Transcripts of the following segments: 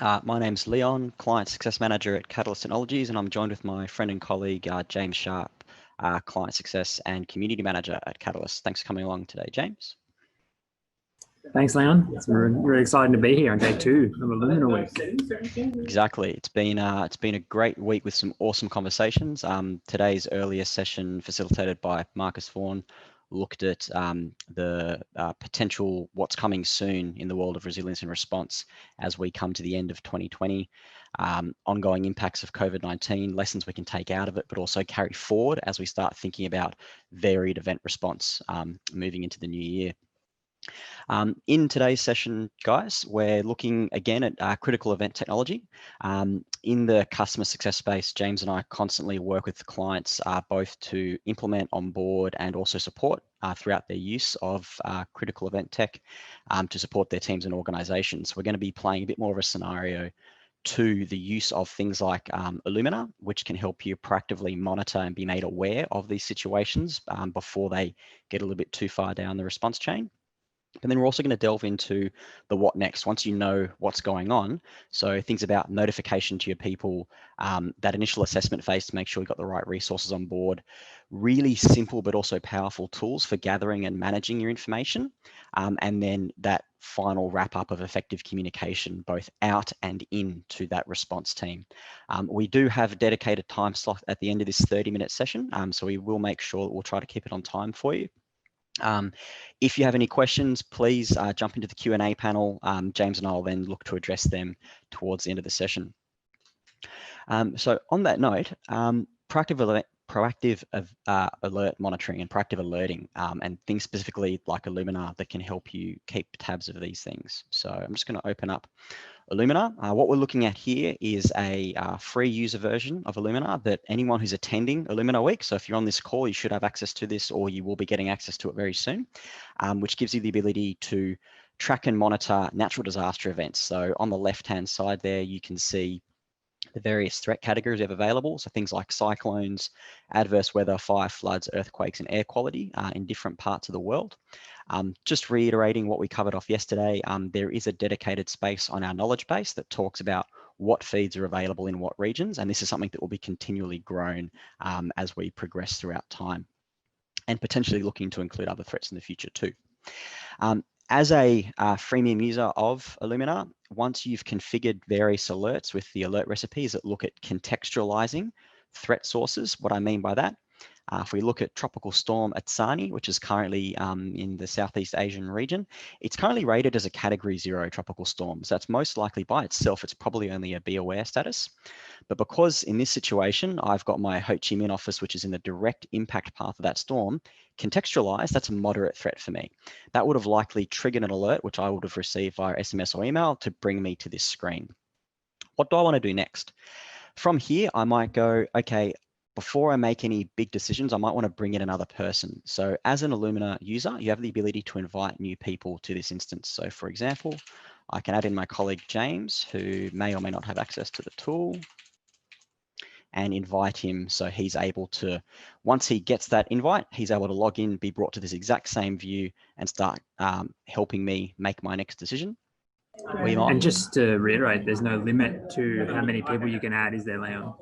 My name's Leon, Client Success Manager at Catalyst Technologies, and I'm joined with my friend and colleague, James Sharp, Client Success and Community Manager at Catalyst. Thanks for coming along today, James. Thanks, Leon. It's really exciting to be here on day 2 of iluminr Week. Exactly. It's been a great week with some awesome conversations. Today's earlier session, facilitated by Marcus Vaughan, looked at the potential what's coming soon in the world of resilience and response as we come to the end of 2020, ongoing impacts of COVID-19, lessons we can take out of it, but also carry forward as we start thinking about varied event response moving into the new year. In today's session, guys, we're looking again at critical event technology. In the customer success space, James and I constantly work with clients both to implement, onboard, and also support throughout their use of critical event tech to support their teams and organizations. We're going to be playing a bit more of a scenario to the use of things like iluminr, which can help you proactively monitor and be made aware of these situations before they get a little bit too far down the response chain. And then we're also going to delve into the what next once you know what's going on. So things about notification to your people, that initial assessment phase to make sure you've got the right resources on board, really simple but also powerful tools for gathering and managing your information, and then that final wrap up of effective communication both out and in to that response team. We do have a dedicated time slot at the end of this 30-minute session, so we will make sure that we'll try to keep it on time for you. If you have any questions, please jump into the Q&A panel. James and I will then look to address them towards the end of the session. So on that note, proactive alert monitoring and proactive alerting and things specifically like iluminr that can help you keep tabs of these things. So I'm just going to open up iluminr. What we're looking at here is a free user version of iluminr that anyone who's attending iluminr Week, so if you're on this call, you should have access to this or you will be getting access to it very soon, which gives you the ability to track and monitor natural disaster events. So on the left-hand side there, you can see the various threat categories we have available. So things like cyclones, adverse weather, fire, floods, earthquakes, and air quality in different parts of the world. Just reiterating what we covered off yesterday, there is a dedicated space on our knowledge base that talks about what feeds are available in what regions. And this is something that will be continually grown as we progress throughout time and potentially looking to include other threats in the future too. As a freemium user of iluminr, once you've configured various alerts with the alert recipes that look at contextualizing threat sources, what I mean by that, if we look at Tropical Storm Atsani, which is currently in the Southeast Asian region, it's currently rated as a Category 0 tropical storm. So that's most likely by itself, it's probably only a be aware status. But because in this situation, I've got my Ho Chi Minh office, which is in the direct impact path of that storm, contextualized, that's a moderate threat for me. That would have likely triggered an alert, which I would have received via SMS or email to bring me to this screen. What do I want to do next? From here, I might go, okay, before I make any big decisions, I might want to bring in another person. So as an iluminr user, you have the ability to invite new people to this instance. So for example, I can add in my colleague James, who may or may not have access to the tool, and invite him so he's able to, once he gets that invite, he's able to log in, be brought to this exact same view and start helping me make my next decision. And just to reiterate, there's no limit to how many people you can add, is there, Leon?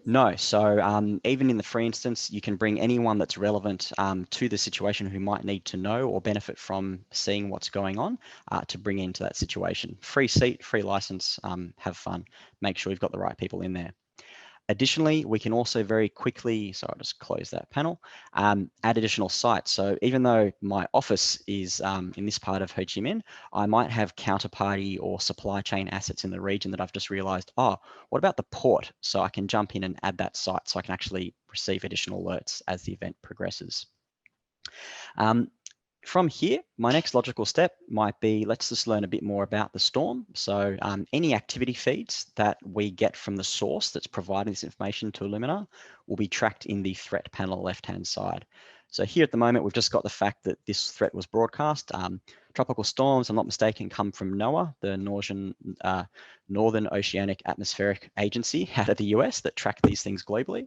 No, so even in the free instance, you can bring anyone that's relevant to the situation who might need to know or benefit from seeing what's going on to bring into that situation. Free seat, free license, have fun, make sure you've got the right people in there. Additionally, we can also very quickly, so I'll just close that panel, add additional sites. So even though my office is in this part of Ho Chi Minh, I might have counterparty or supply chain assets in the region that I've just realized, oh, what about the port? So I can jump in and add that site so I can actually receive additional alerts as the event progresses. From here, my next logical step might be, let's just learn a bit more about the storm. So any activity feeds that we get from the source that's providing this information to iluminr will be tracked in the threat panel left-hand side. So here at the moment, we've just got the fact that this threat was broadcast. Tropical storms, I'm not mistaken, come from NOAA, the Northern Oceanic Atmospheric Agency out of the US that track these things globally.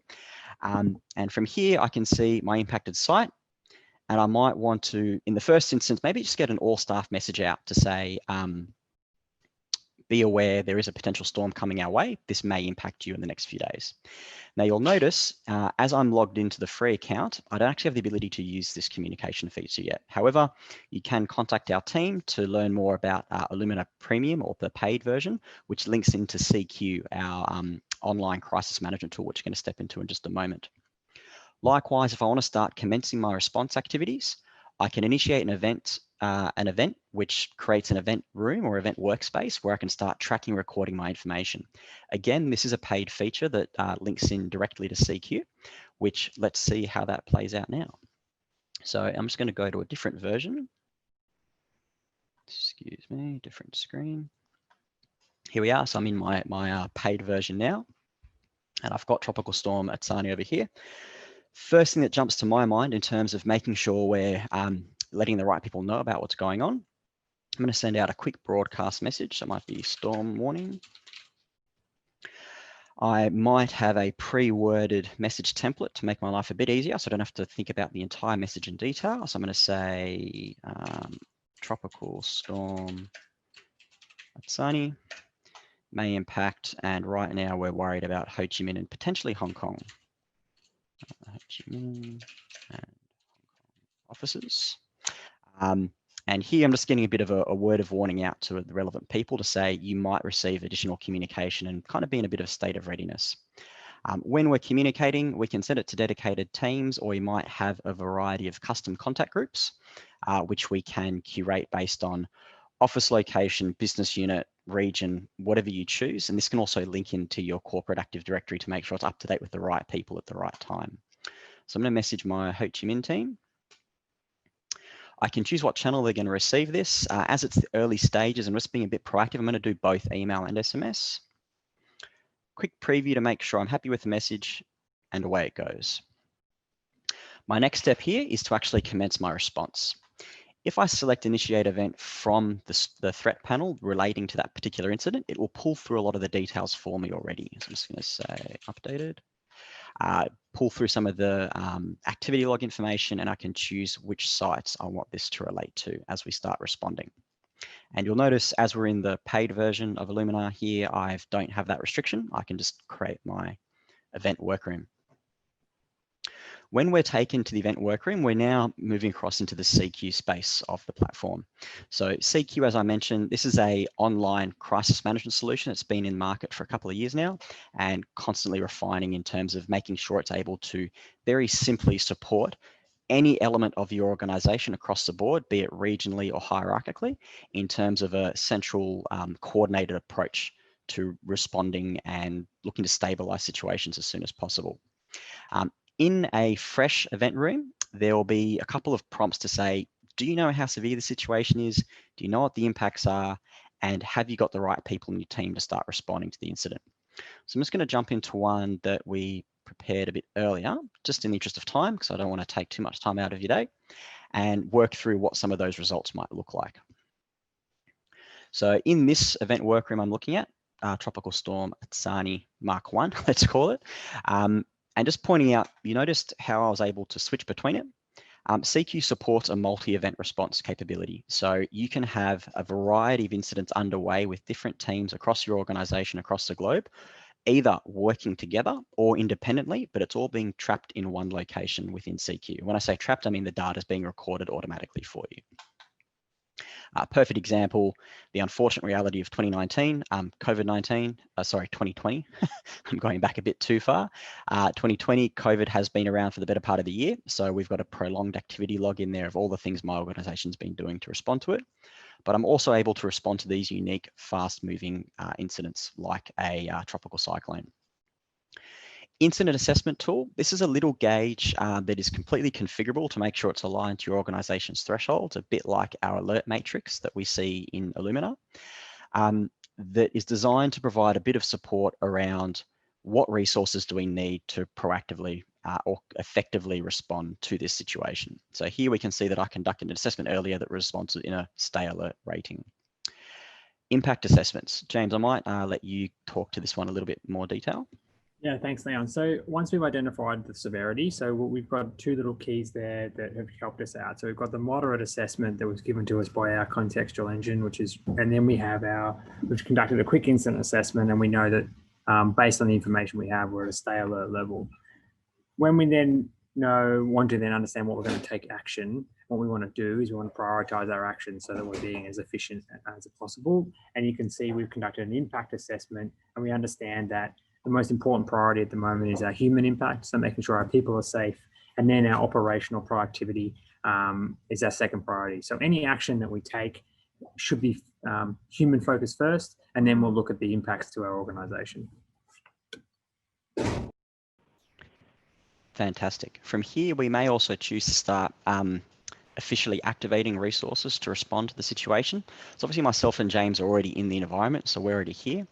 And from here, I can see my impacted site. And I might want to, in the first instance, maybe just get an all staff message out to say, be aware there is a potential storm coming our way. This may impact you in the next few days. Now you'll notice as I'm logged into the free account, I don't actually have the ability to use this communication feature yet. However, you can contact our team to learn more about iluminr Premium, or the paid version, which links into CQ, our online crisis management tool, which we're going to step into in just a moment. Likewise, if I want to start commencing my response activities, I can initiate an event which creates an event room or event workspace where I can start tracking, recording my information. Again, this is a paid feature that links in directly to CQ, which let's see how that plays out now. So I'm just going to go to a different version. Excuse me, different screen. Here we are. So I'm in my paid version now, and I've got Tropical Storm Atsani over here. First thing that jumps to my mind in terms of making sure we're letting the right people know about what's going on, I'm going to send out a quick broadcast message. That might be storm warning. I might have a pre-worded message template to make my life a bit easier, so I don't have to think about the entire message in detail. So I'm going to say tropical storm Atsani may impact, and right now we're worried about Ho Chi Minh and potentially Hong Kong. Ho Chi Minh and officers. And here I'm just getting a bit of a word of warning out to the relevant people to say you might receive additional communication and kind of be in a bit of a state of readiness. When we're communicating, we can send it to dedicated teams, or we might have a variety of custom contact groups, which we can curate based on office location, business unit, region, whatever you choose. And this can also link into your corporate Active Directory to make sure it's up to date with the right people at the right time. So I'm going to message my Ho Chi Minh team. I can choose what channel they're going to receive this. As it's the early stages and just being a bit proactive, I'm going to do both email and SMS. Quick preview to make sure I'm happy with the message, and away it goes. My next step here is to actually commence my response. If I select initiate event from the threat panel relating to that particular incident, it will pull through a lot of the details for me already. So I'm just going to say updated. Pull through some of the activity log information, and I can choose which sites I want this to relate to as we start responding. And you'll notice as we're in the paid version of iluminr here, I don't have that restriction. I can just create my event workroom. When we're taken to the event workroom, we're now moving across into the CQ space of the platform. So CQ, as I mentioned, this is an online crisis management solution that's been in market for a couple of years now, and constantly refining in terms of making sure it's able to very simply support any element of your organization across the board, be it regionally or hierarchically, in terms of a central coordinated approach to responding and looking to stabilize situations as soon as possible. In a fresh event room, there will be a couple of prompts to say, do you know how severe the situation is? Do you know what the impacts are? And have you got the right people in your team to start responding to the incident? So I'm just going to jump into one that we prepared a bit earlier, just in the interest of time, because I don't want to take too much time out of your day, and work through what some of those results might look like. So in this event workroom I'm looking at, Tropical Storm Atsani Mark 1, let's call it. And just pointing out, you noticed how I was able to switch between it. CQ supports a multi-event response capability. So you can have a variety of incidents underway with different teams across your organization, across the globe, either working together or independently, but it's all being trapped in one location within CQ. When I say trapped, I mean the data is being recorded automatically for you. Perfect example, the unfortunate reality of 2019, 2020. I'm going back a bit too far. 2020, COVID has been around for the better part of the year. So we've got a prolonged activity log in there of all the things my organization's been doing to respond to it. But I'm also able to respond to these unique, fast-moving incidents like a tropical cyclone. Incident assessment tool. This is a little gauge that is completely configurable to make sure it's aligned to your organization's thresholds, a bit like our alert matrix that we see in iluminr, that is designed to provide a bit of support around what resources do we need to proactively or effectively respond to this situation. So here we can see that I conducted an assessment earlier that responds in a stay alert rating. Impact assessments. James, I might let you talk to this one a little bit more detail. Yeah, thanks, Leon. So once we've identified the severity, so we've got two little keys there that have helped us out. So we've got the moderate assessment that was given to us by our contextual engine, and then we've conducted a quick incident assessment, and we know that based on the information we have, we're at a stay alert level. When we then want to then understand what we're going to take action, what we want to do is we want to prioritize our actions so that we're being as efficient as possible. And you can see we've conducted an impact assessment, and we understand that the most important priority at the moment is our human impact, so making sure our people are safe, and then our operational productivity is our second priority. So any action that we take should be human focused first, and then we'll look at the impacts to our organization. Fantastic. From here, we may also choose to start officially activating resources to respond to the situation. So obviously myself and James are already in the environment, so we're already here.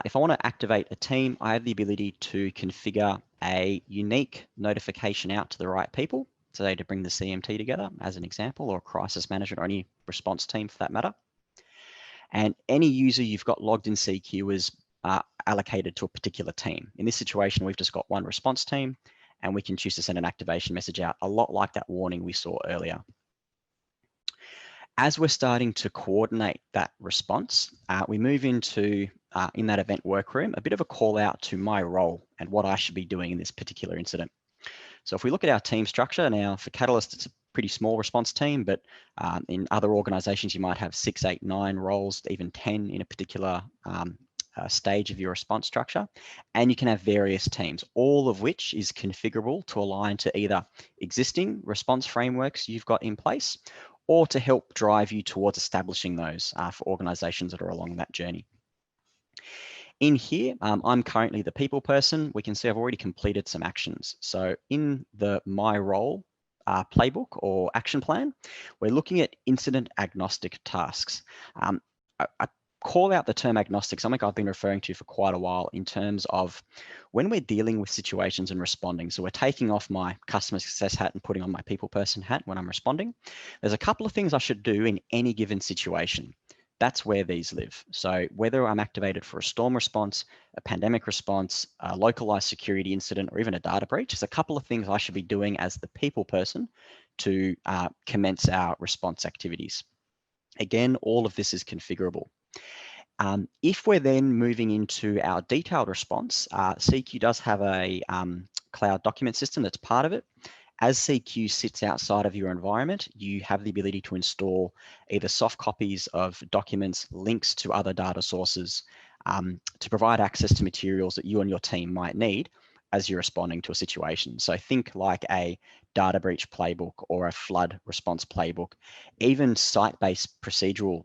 If I want to activate a team, I have the ability to configure a unique notification out to the right people, so to bring the CMT together as an example, or crisis management or any response team for that matter. And any user you've got logged in CQ is allocated to a particular team. In this situation, we've just got one response team, and we can choose to send an activation message out, a lot like that warning we saw earlier. As we're starting to coordinate that response, we move into, in that event workroom, a bit of a call out to my role and what I should be doing in this particular incident. So if we look at our team structure now, for Catalyst, it's a pretty small response team, but in other organizations, you might have 6, 8, 9 roles, even 10 in a particular stage of your response structure. And you can have various teams, all of which is configurable to align to either existing response frameworks you've got in place, or to help drive you towards establishing those for organizations that are along that journey. In here, I'm currently the people person. We can see I've already completed some actions. So in the My Role playbook or action plan, we're looking at incident agnostic tasks. I call out the term agnostic, something I've been referring to for quite a while in terms of when we're dealing with situations and responding. So we're taking off my customer success hat and putting on my people person hat when I'm responding. There's a couple of things I should do in any given situation. That's where these live. So whether I'm activated for a storm response, a pandemic response, a localized security incident, or even a data breach, there's a couple of things I should be doing as the people person to commence our response activities. Again, all of this is configurable. If we're then moving into our detailed response, CQ does have a cloud document system that's part of it. As CQ sits outside of your environment, you have the ability to install either soft copies of documents, links to other data sources, to provide access to materials that you and your team might need as you're responding to a situation. So think like a data breach playbook or a flood response playbook, even site-based procedural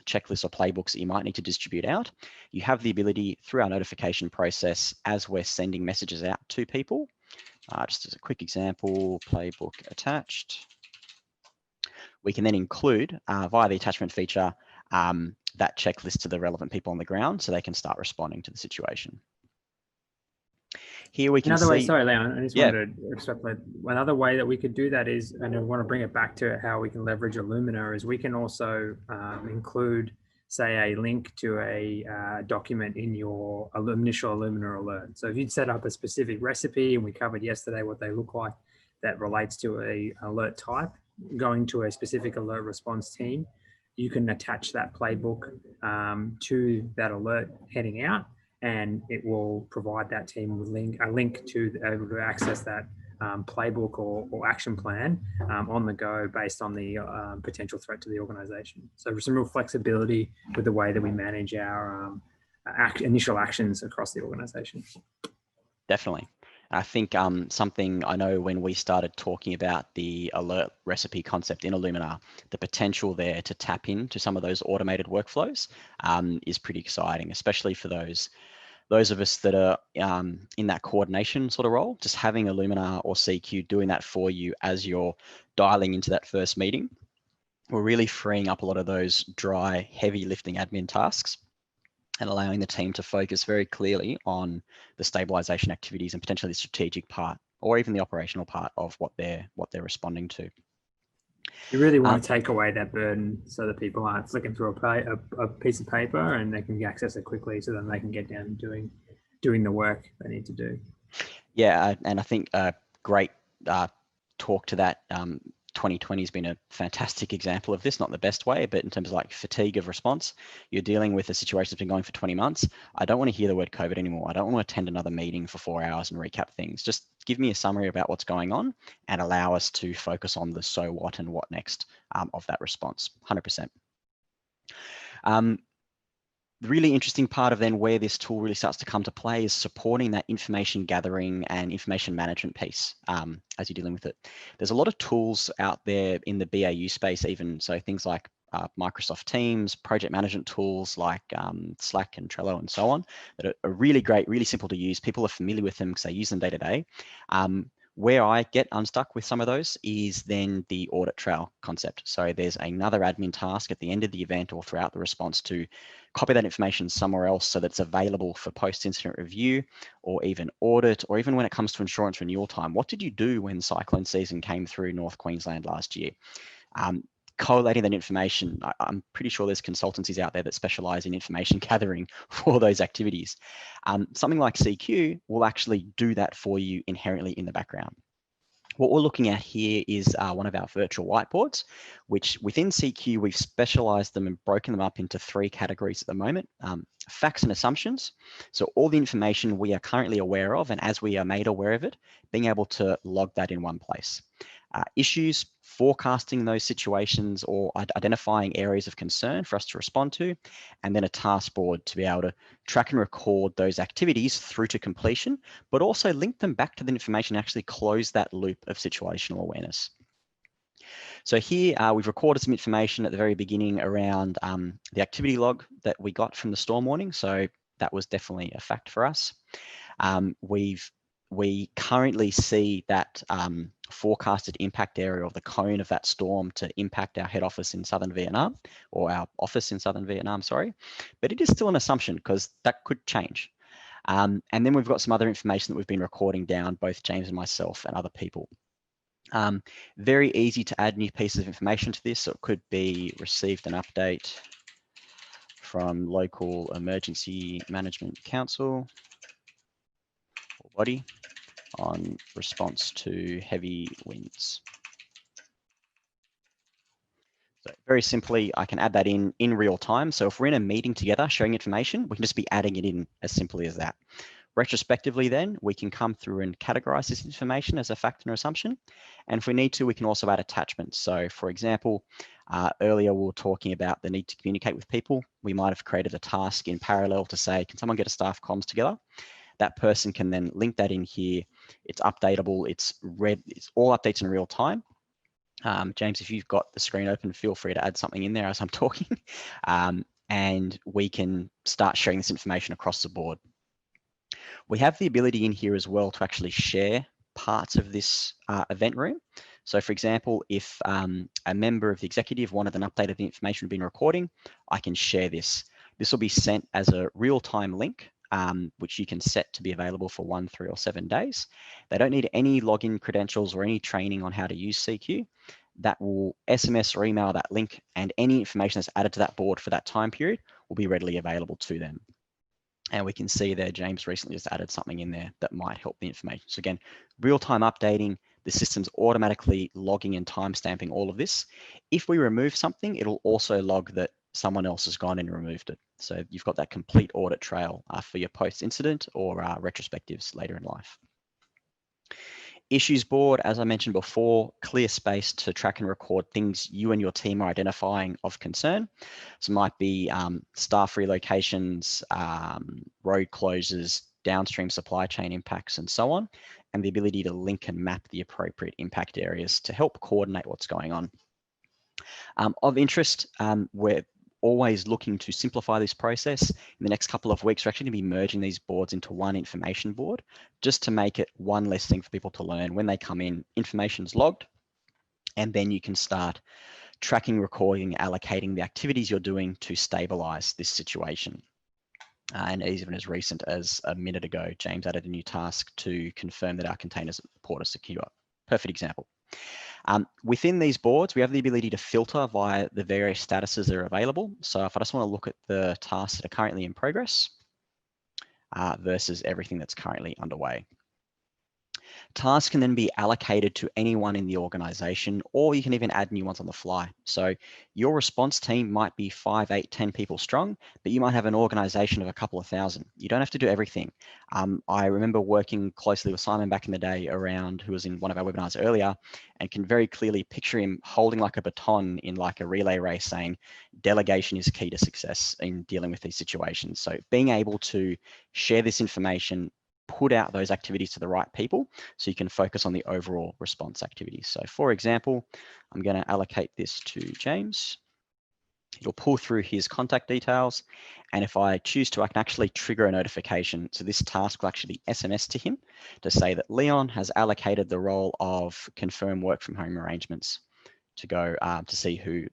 checklists or playbooks that you might need to distribute out. You have the ability through our notification process as we're sending messages out to people. Just as a quick example, playbook attached. We can then include via the attachment feature that checklist to the relevant people on the ground so they can start responding to the situation. Here we can Another way, see, sorry, Leon, I just wanted to extrapolate. Another way that we could do that is, and I want to bring it back to how we can leverage iluminr, is we can also include, say, a link to a document in your initial iluminr alert. So if you'd set up a specific recipe, and we covered yesterday what they look like, that relates to a alert type, going to a specific alert response team, you can attach that playbook to that alert heading out, and it will provide that team with a link to able to access that playbook or action plan on the go based on the potential threat to the organization. So there's some real flexibility with the way that we manage our initial actions across the organization. Definitely. I think something I know when we started talking about the alert recipe concept in iluminr, the potential there to tap into some of those automated workflows is pretty exciting, especially for those of us that are in that coordination sort of role. Just having iluminr or CQ doing that for you as you're dialing into that first meeting, we're really freeing up a lot of those dry, heavy lifting admin tasks and allowing the team to focus very clearly on the stabilization activities and potentially the strategic part or even the operational part of what they're responding to. You really want to take away that burden so that people aren't flicking through a piece of paper, and they can access it quickly so then they can get down and doing doing the work they need to do. Yeah, and I think a great talk to that. 2020 has been a fantastic example of this, not the best way, but in terms of like fatigue of response, you're dealing with a situation that's been going for 20 months. I don't want to hear the word COVID anymore. I don't want to attend another meeting for 4 hours and recap things. Just give me a summary about what's going on and allow us to focus on the so what and what next of that response, 100%. The really interesting part of then where this tool really starts to come to play is supporting that information gathering and information management piece as you're dealing with it. There's a lot of tools out there in the BAU space, even so things like Microsoft Teams, project management tools like Slack and Trello and so on that are really great, really simple to use. People are familiar with them because they use them day to day. Where I get unstuck with some of those is then the audit trail concept. So there's another admin task at the end of the event or throughout the response to copy that information somewhere else so that it's available for post-incident review or even audit, or even when it comes to insurance renewal time. What did you do when cyclone season came through North Queensland last year? Collating that information, I'm pretty sure there's consultancies out there that specialize in information gathering for those activities. Something like CQ will actually do that for you inherently in the background. What we're looking at here is one of our virtual whiteboards, which within CQ, we've specialized them and broken them up into 3 categories at the moment. Facts and assumptions. So all the information we are currently aware of, and as we are made aware of it, being able to log that in one place. Issues, forecasting those situations or identifying areas of concern for us to respond to, and then a task board to be able to track and record those activities through to completion, but also link them back to the information and actually close that loop of situational awareness. So here we've recorded some information at the very beginning around the activity log that we got from the storm warning. So that was definitely a fact for us. We currently see that forecasted impact area of the cone of that storm to impact our head office in southern Vietnam, or our office in southern Vietnam, sorry. But it is still an assumption because that could change. And then we've got some other information that we've been recording down, both James and myself and other people. Very easy to add new pieces of information to this. So it could be received an update from local emergency management council or body on response to heavy winds. So very simply, I can add that in real time. So if we're in a meeting together sharing information, we can just be adding it in as simply as that. Retrospectively then, we can come through and categorize this information as a fact and assumption. And if we need to, we can also add attachments. So for example, earlier we were talking about the need to communicate with people. We might have created a task in parallel to say, can someone get a staff comms together? That person can then link that in here. It's updatable, it's all updates in real time. James, if you've got the screen open, feel free to add something in there as I'm talking. And we can start sharing this information across the board. We have the ability in here as well to actually share parts of this event room. So for example, if a member of the executive wanted an update of the information we've been recording, I can share this. This will be sent as a real-time link, which you can set to be available for 1, 3, or 7 days. They don't need any login credentials or any training on how to use CQ. That will SMS or email that link, and any information that's added to that board for that time period will be readily available to them. And we can see there, James recently just added something in there that might help the information. So again, real-time updating, the system's automatically logging and timestamping all of this. If we remove something, it'll also log that someone else has gone in and removed it. So you've got that complete audit trail for your post-incident or retrospectives later in life. Issues board, as I mentioned before, clear space to track and record things you and your team are identifying of concern. So it might be staff relocations, road closures, downstream supply chain impacts, and so on, and the ability to link and map the appropriate impact areas to help coordinate what's going on. Of interest, we're always looking to simplify this process. In the next couple of weeks, we're actually going to be merging these boards into one information board, just to make it one less thing for people to learn. When they come in, information's logged, and then you can start tracking, recording, allocating the activities you're doing to stabilize this situation. And even as recent as a minute ago, James added a new task to confirm that our containers at the port are secure. Perfect example. Within these boards, we have the ability to filter via the various statuses that are available. So if I just want to look at the tasks that are currently in progress, versus everything that's currently underway. Tasks can then be allocated to anyone in the organization, or you can even add new ones on the fly. So your response team might be 5, 8, 10 people strong, but you might have an organization of a couple of thousand. You don't have to do everything. I remember working closely with Simon back in the day around, who was in one of our webinars earlier, and can very clearly picture him holding like a baton in like a relay race saying, delegation is key to success in dealing with these situations. So being able to share this information, put out those activities to the right people so you can focus on the overall response activities. So for example, I'm going to allocate this to James. It'll pull through his contact details. And if I choose to, I can actually trigger a notification. So this task will actually SMS to him to say that Leon has allocated the role of confirm work from home arrangements to go to see who,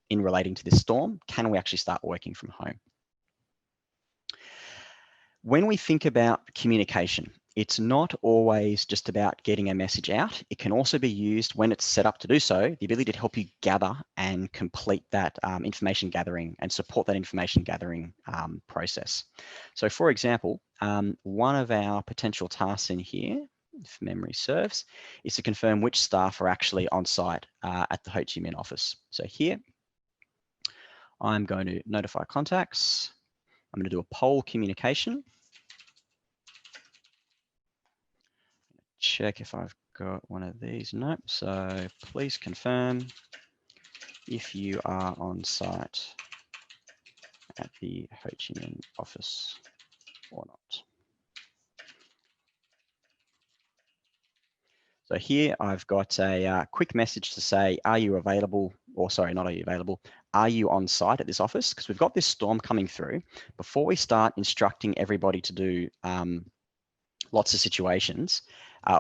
in relating to this storm, can we actually start working from home? When we think about communication, it's not always just about getting a message out. It can also be used when it's set up to do so, the ability to help you gather and complete that information gathering and support that information gathering process. So for example, one of our potential tasks in here, if memory serves, is to confirm which staff are actually on site at the Ho Chi Minh office. So here, I'm going to notify contacts. I'm going to do a poll communication. Check if I've got one of these. Nope. So please confirm if you are on site at the Ho Chi Minh office or not. So here I've got a quick message to say, are you available? Or sorry, not are you available? Are you on site at this office? Because we've got this storm coming through. Before we start instructing everybody to do lots of situations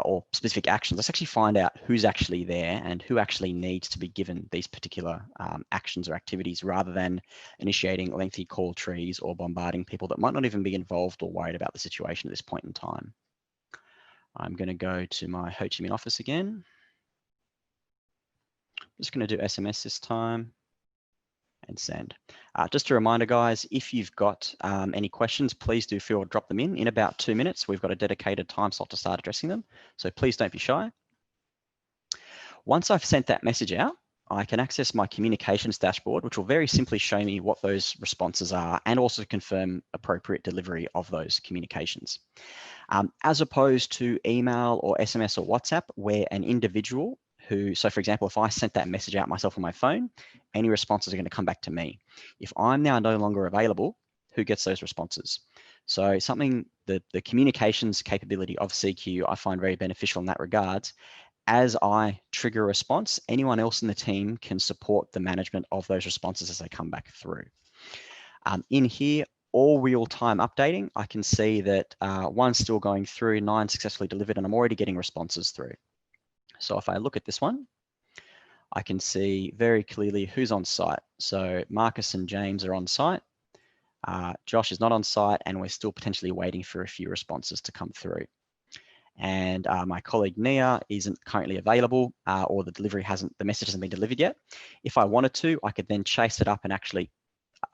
or specific actions, let's actually find out who's actually there and who actually needs to be given these particular actions or activities, rather than initiating lengthy call trees or bombarding people that might not even be involved or worried about the situation at this point in time. I'm going to go to my Ho Chi Minh office again. I'm just going to do SMS this time and send. Just a reminder, guys, if you've got any questions, please do feel to drop them in about 2 minutes. We've got a dedicated time slot to start addressing them, so please don't be shy. Once I've sent that message out, I can access my communications dashboard, which will very simply show me what those responses are and also confirm appropriate delivery of those communications. As opposed to email or SMS or WhatsApp, where an individual who, so for example, if I sent that message out myself on my phone, any responses are going to come back to me. If I'm now no longer available, who gets those responses? So something that the communications capability of CQ I find very beneficial in that regard. As I trigger a response, anyone else in the team can support the management of those responses as they come back through. In here, all real-time updating, I can see that one's still going through, 9 successfully delivered, and I'm already getting responses through. So if I look at this one, I can see very clearly who's on site. So Marcus and James are on site. Josh is not on site, and we're still potentially waiting for a few responses to come through. And my colleague Nia isn't currently available, or the message hasn't been delivered yet. If I wanted to, I could then chase it up and actually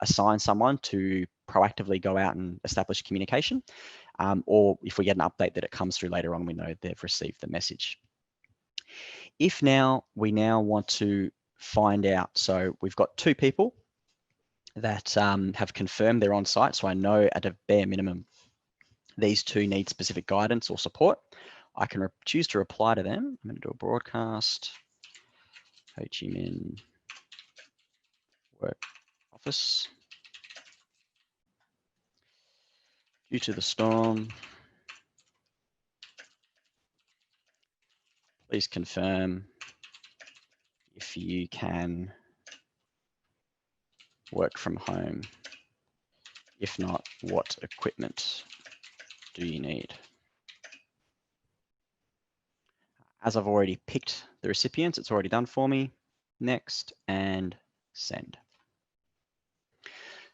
assign someone to proactively go out and establish communication. Or if we get an update that it comes through later on, we know they've received the message. If we now want to find out, so we've got 2 people that have confirmed they're on site, so I know at a bare minimum these 2 need specific guidance or support. I can choose to reply to them. I'm going to do a broadcast, Ho Chi Minh work office. Due to the storm, please confirm if you can work from home. If not, what equipment do you need? As I've already picked the recipients, it's already done for me. Next, and send.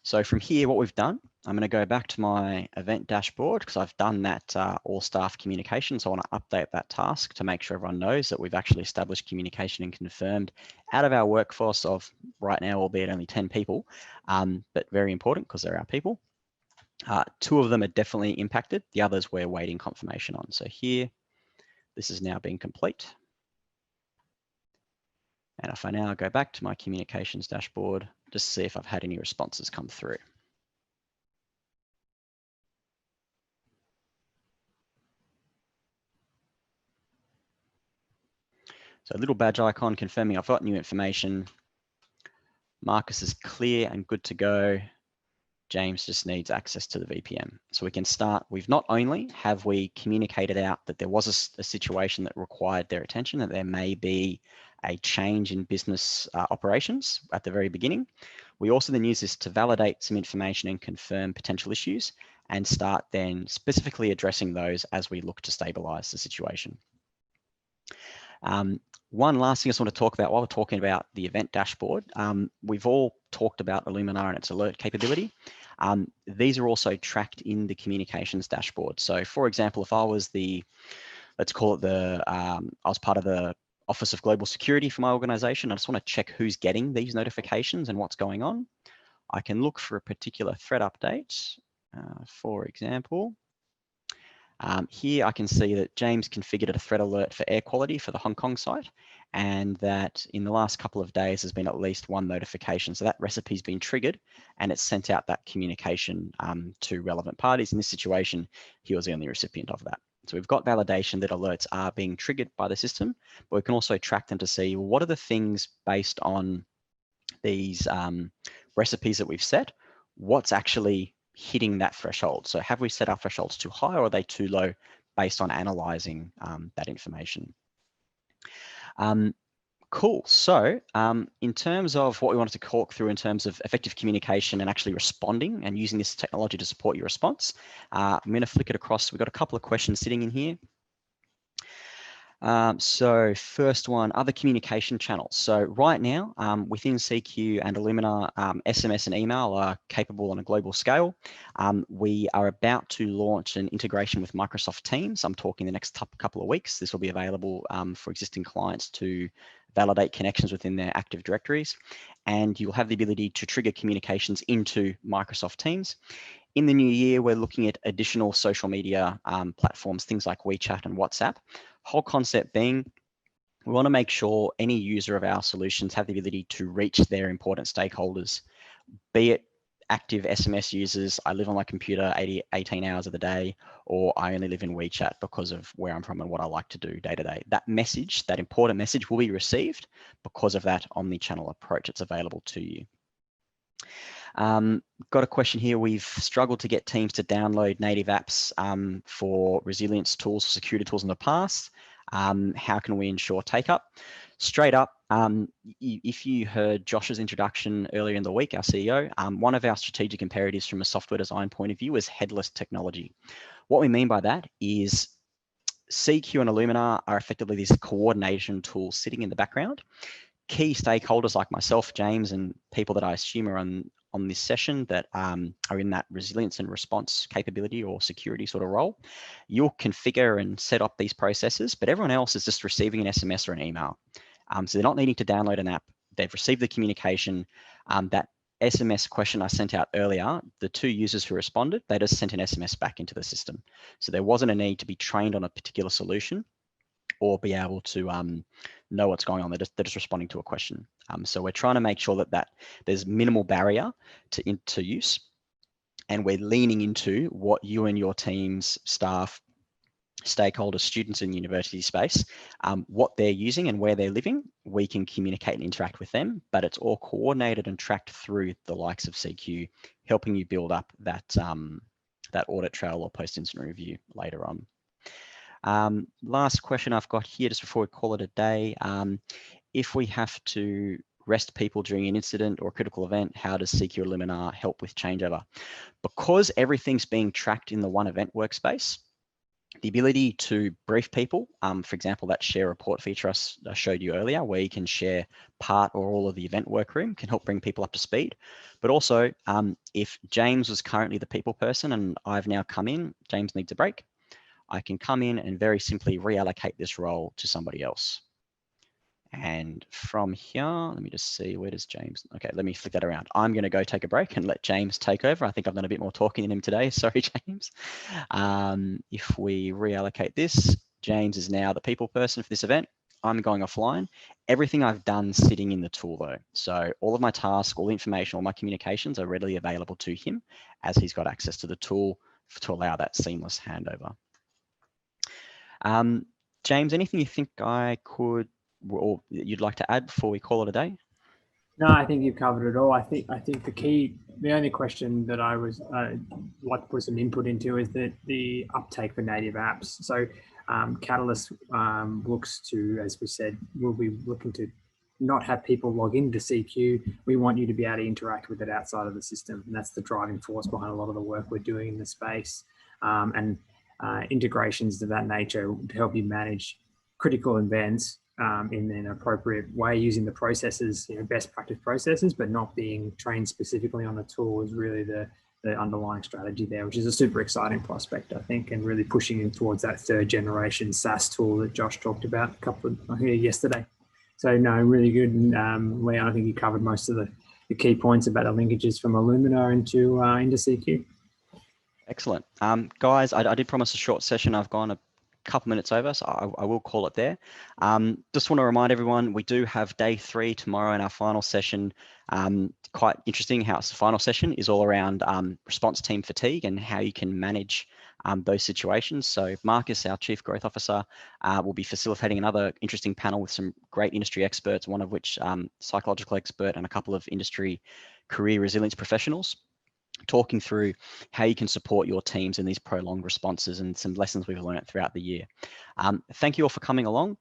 So from here, what we've done, I'm going to go back to my event dashboard because I've done that all staff communication. So I want to update that task to make sure everyone knows that we've actually established communication and confirmed out of our workforce of right now, albeit only 10 people, but very important because they're our people. 2 of them are definitely impacted. The others we're waiting confirmation on. So here, this has now been complete. And if I now go back to my communications dashboard, just see if I've had any responses come through. So a little badge icon confirming I've got new information. Marcus is clear and good to go. James just needs access to the VPN. So we can start. We've not only have we communicated out that there was a situation that required their attention, that there may be a change in business operations at the very beginning. We also then use this to validate some information and confirm potential issues and start then specifically addressing those as we look to stabilize the situation. One last thing I just want to talk about while we're talking about the event dashboard, we've all talked about iluminr and its alert capability. These are also tracked in the communications dashboard. So for example, if I was let's call it I was part of the Office of Global Security for my organization, I just want to check who's getting these notifications and what's going on. I can look for a particular threat update. For example, here I can see that James configured a threat alert for air quality for the Hong Kong site, and that in the last couple of days there's been at least 1 notification. So that recipe's been triggered and it's sent out that communication to relevant parties. In this situation, he was the only recipient of that. So we've got validation that alerts are being triggered by the system, but we can also track them to see what are the things based on these recipes that we've set, what's actually hitting that threshold. So have we set our thresholds too high or are they too low based on analyzing that information? Cool. So in terms of what we wanted to talk through in terms of effective communication and actually responding and using this technology to support your response, I'm going to flick it across. We've got a couple of questions sitting in here. So first one, other communication channels. So right now within CQ and iluminr, SMS and email are capable on a global scale. We are about to launch an integration with Microsoft Teams. I'm talking the next couple of weeks. This will be available for existing clients to validate connections within their Active Directories. And you'll have the ability to trigger communications into Microsoft Teams. In the new year, we're looking at additional social media platforms, things like WeChat and WhatsApp. Whole concept being, we want to make sure any user of our solutions have the ability to reach their important stakeholders, be it active SMS users, I live on my computer 18 hours of the day, or I only live in WeChat because of where I'm from and what I like to do day to day. That message, that important message will be received because of that omni-channel approach that's available to you. Got a question here. We've struggled to get teams to download native apps for resilience tools, security tools in the past. How can we ensure take up? Straight up, if you heard Josh's introduction earlier in the week, our CEO, one of our strategic imperatives from a software design point of view is headless technology. What we mean by that is CQ and iluminr are effectively these coordination tools sitting in the background. Key stakeholders like myself, James, and people that I assume are on this session that are in that resilience and response capability or security sort of role, you'll configure and set up these processes, but everyone else is just receiving an SMS or an email. So they're not needing to download an app. They've received the communication. That SMS question I sent out earlier, the 2 users who responded, they just sent an SMS back into the system. So there wasn't a need to be trained on a particular solution or be able to know what's going on. They're just responding to a question. So we're trying to make sure that there's minimal barrier to use, and we're leaning into what you and your team's staff, stakeholders, students in university space, what they're using and where they're living. We can communicate and interact with them, but it's all coordinated and tracked through the likes of CQ, helping you build up that audit trail or post-incident review later on. Last question I've got here just before we call it a day. If we have to rest people during an incident or a critical event, how does CQ iluminr help with changeover? Because everything's being tracked in the one event workspace, the ability to brief people, for example, that share report feature I showed you earlier, where you can share part or all of the event workroom, can help bring people up to speed. But also, if James was currently the people person and I've now come in, James needs a break, I can come in and very simply reallocate this role to somebody else. And from here, let me just see, where does James, okay, let me flip that around. I'm going to go take a break and let James take over. I think I've done a bit more talking than him today. Sorry, James. If we reallocate this, James is now the people person for this event. I'm going offline. Everything I've done sitting in the tool though. So all of my tasks, all the information, all my communications are readily available to him as he's got access to the tool to allow that seamless handover. James, anything you think I could, or you'd like to add before we call it a day? No, I think you've covered it all. I think the only question that I was like to put some input into is that the uptake for native apps. So Catalyst looks to, as we said, we'll be looking to not have people log into CQ. We want you to be able to interact with it outside of the system, and that's the driving force behind a lot of the work we're doing in the space. And integrations of that nature to help you manage critical events in an appropriate way, using the processes, best practice processes, but not being trained specifically on a tool is really the underlying strategy there, which is a super exciting prospect, I think, and really pushing in towards that third generation SaaS tool that Josh talked about yesterday. So no, really good. And Leon, I think you covered most of the key points about the linkages from iluminr into CQ. Excellent. Guys, I did promise a short session. I've gone a couple minutes over, so I will call it there. Just want to remind everyone, we do have day 3 tomorrow in our final session. Quite interesting how it's the final session is all around response team fatigue and how you can manage those situations. So Marcus, our Chief Growth Officer, will be facilitating another interesting panel with some great industry experts, one of which psychological expert and a couple of industry career resilience professionals, talking through how you can support your teams in these prolonged responses and some lessons we've learned throughout the year. Thank you all for coming along.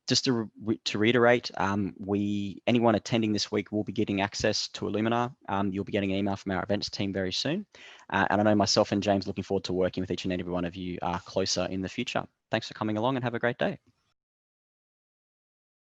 Just to reiterate, anyone attending this week will be getting access to iluminr. You'll be getting an email from our events team very soon. And I know myself and James looking forward to working with each and every one of you closer in the future. Thanks for coming along and have a great day.